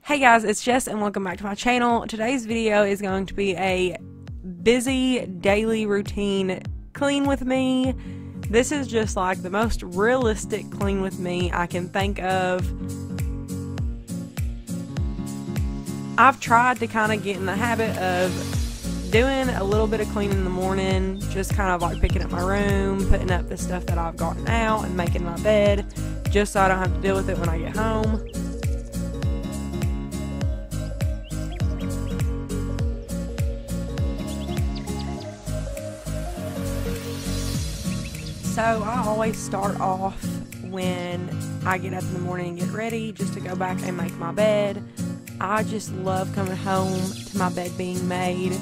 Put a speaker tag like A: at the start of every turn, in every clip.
A: Hey guys, it's Jess and welcome back to my channel. Today's video is going to be a busy daily routine clean with me. This is just like the most realistic clean with me I can think of. I've tried to kind of get in the habit of doing a little bit of cleaning in the morning, just kind of like picking up my room, putting up the stuff that I've gotten out and making my bed, just so I don't have to deal with it when I get home. So I always start off when I get up in the morning and get ready just to go back and make my bed. I just love coming home to my bed being made.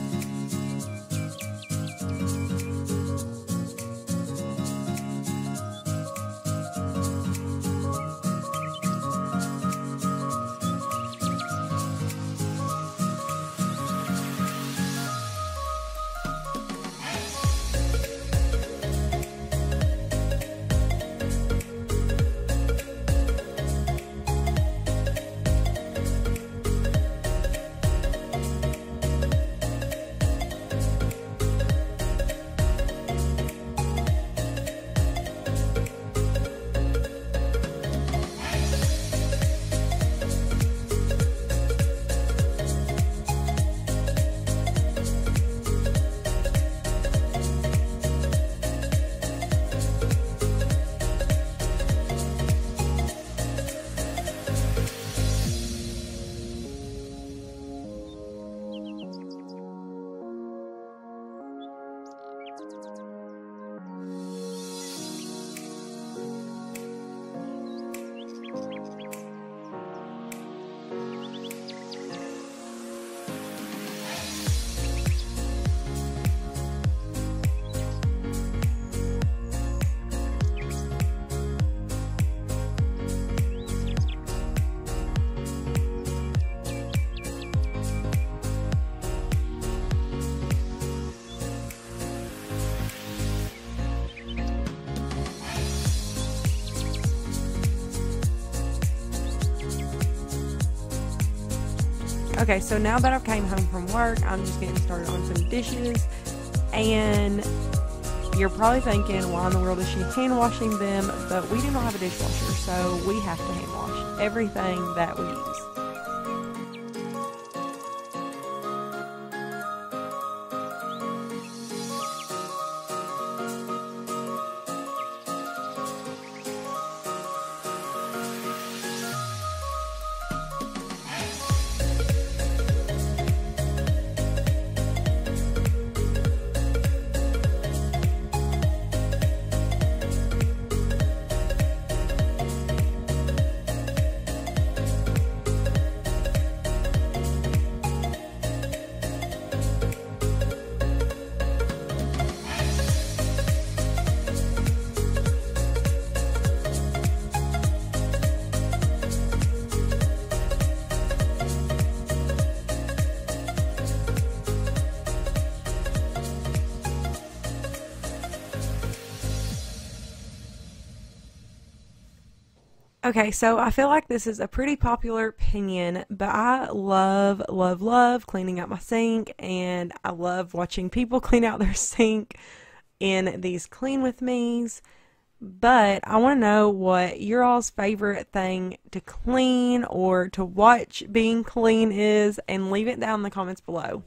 A: Okay, so now that I've came home from work, I'm just getting started on some dishes, and you're probably thinking, why in the world is she hand washing them? But we do not have a dishwasher, so we have to hand wash everything that we use. Okay, so I feel like this is a pretty popular opinion, but I love, love, love cleaning out my sink, and I love watching people clean out their sink in these clean with me's. But I want to know what your all's favorite thing to clean or to watch being clean is, and leave it down in the comments below.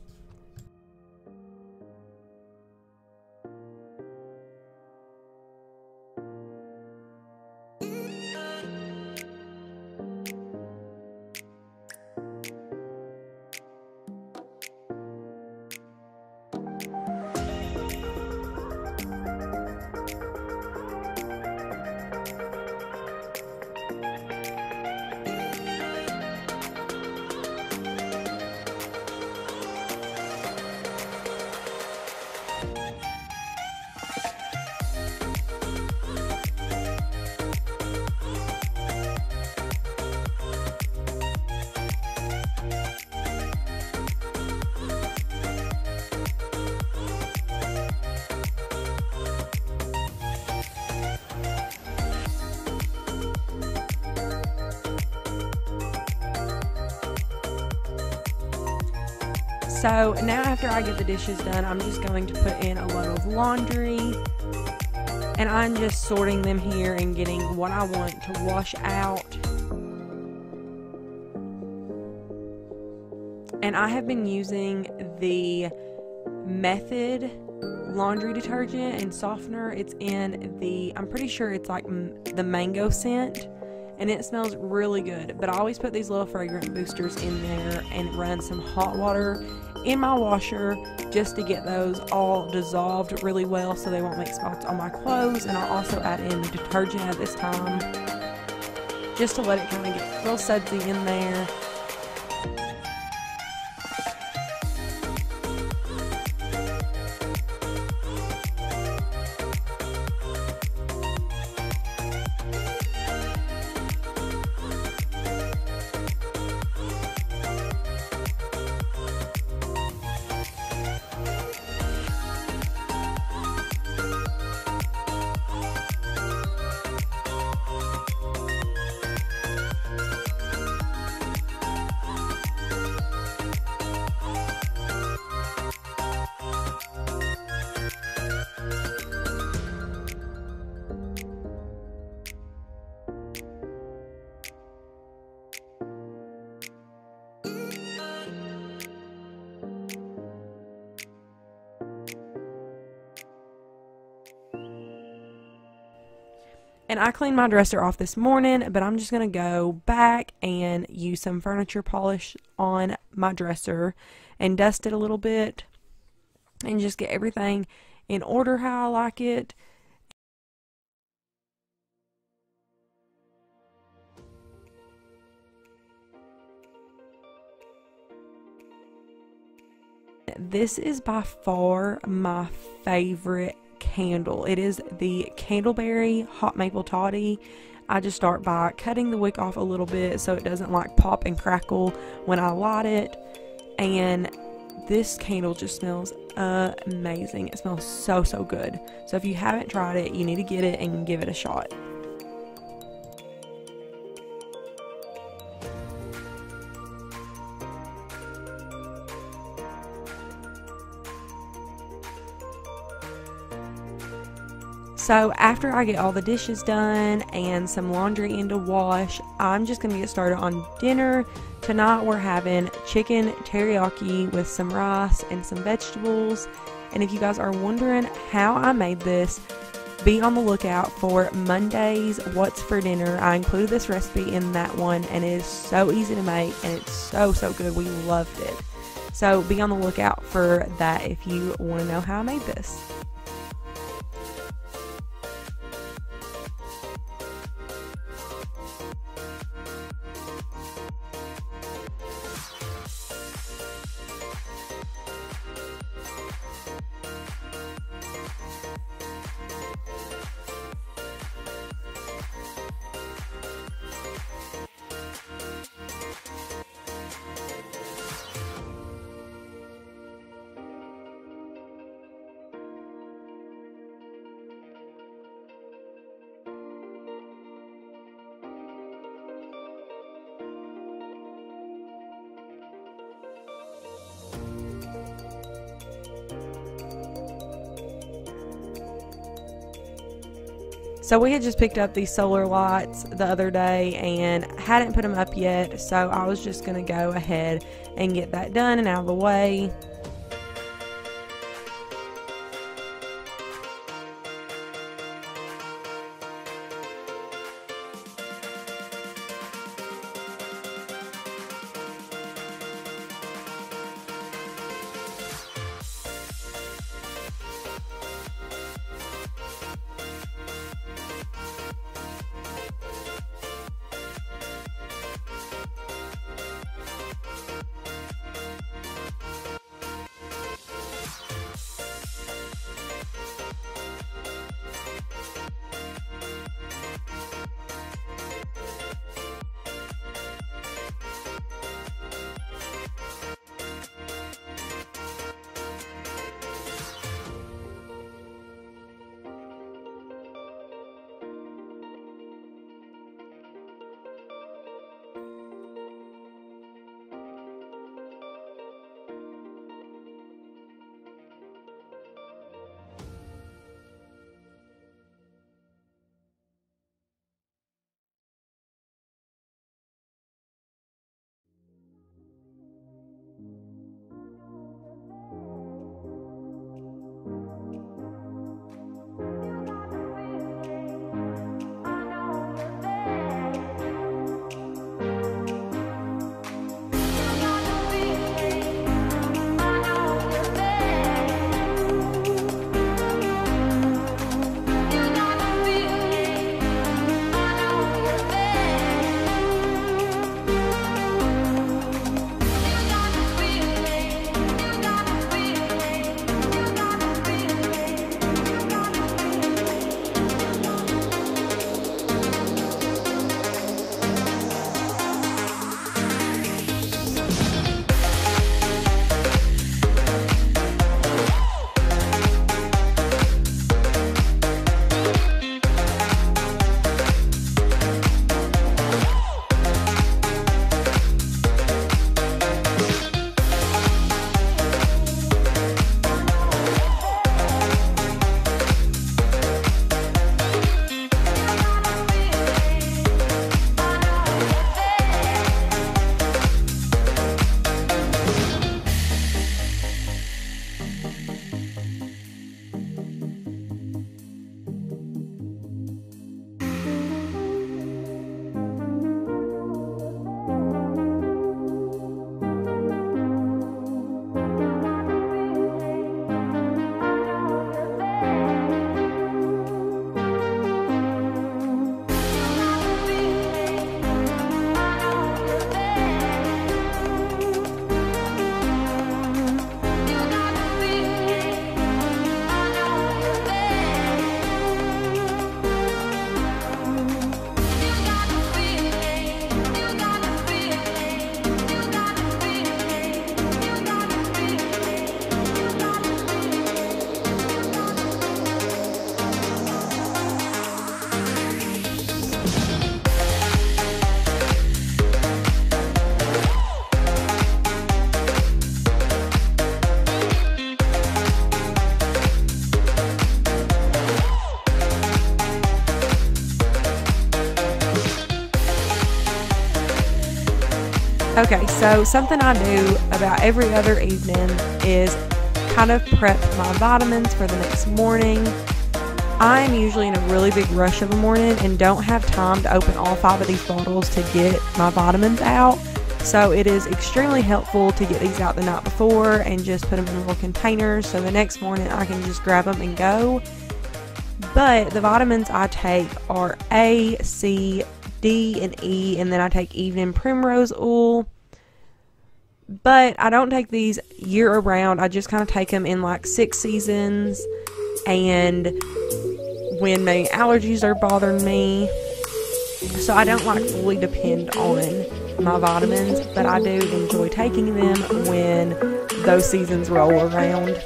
A: So now after I get the dishes done, I'm just going to put in a load of laundry. And I'm just sorting them here and getting what I want to wash out. And I have been using the Method laundry detergent and softener. It's in the, I'm pretty sure it's like the mango scent. And it smells really good. But I always put these little fragrant boosters in there and run some hot water in my washer just to get those all dissolved really well so they won't make spots on my clothes. And I'll also add in the detergent at this time just to let it kind of get real sudsy in there. And I cleaned my dresser off this morning, but I'm just going to go back and use some furniture polish on my dresser and dust it a little bit and just get everything in order how I like it. This is by far my favorite candle. It is the Candleberry Hot Maple Toddy. I just start by cutting the wick off a little bit so it doesn't like pop and crackle when I light it. And this candle just smells amazing. It smells so good. So if you haven't tried it, you need to get it and give it a shot. So after I get all the dishes done and some laundry in to wash, I'm just going to get started on dinner. Tonight we're having chicken teriyaki with some rice and some vegetables. And if you guys are wondering how I made this, be on the lookout for Monday's What's for Dinner. I included this recipe in that one and it is so easy to make and it's so good. We loved it. So be on the lookout for that if you want to know how I made this. So we had just picked up these solar lights the other day and hadn't put them up yet, so I was just going to go ahead and get that done and out of the way. Okay, so something I do about every other evening is kind of prep my vitamins for the next morning. I'm usually in a really big rush of a morning and don't have time to open all 5 of these bottles to get my vitamins out. So it is extremely helpful to get these out the night before and just put them in little containers so the next morning I can just grab them and go. But the vitamins I take are A, C, D, and E, and then I take evening primrose oil. But I don't take these year around. I just kind of take them in like 6 seasons and when my allergies are bothering me. So I don't like fully depend on my vitamins, but I do enjoy taking them when those seasons roll around.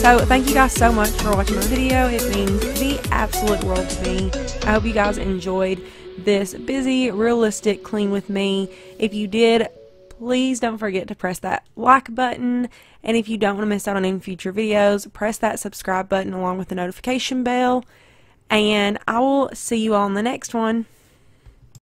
A: So thank you guys so much for watching my video. It means the absolute world to me. I hope you guys enjoyed this busy, realistic clean with me. If you did, please don't forget to press that like button. And if you don't want to miss out on any future videos, press that subscribe button along with the notification bell. And I will see you all in the next one.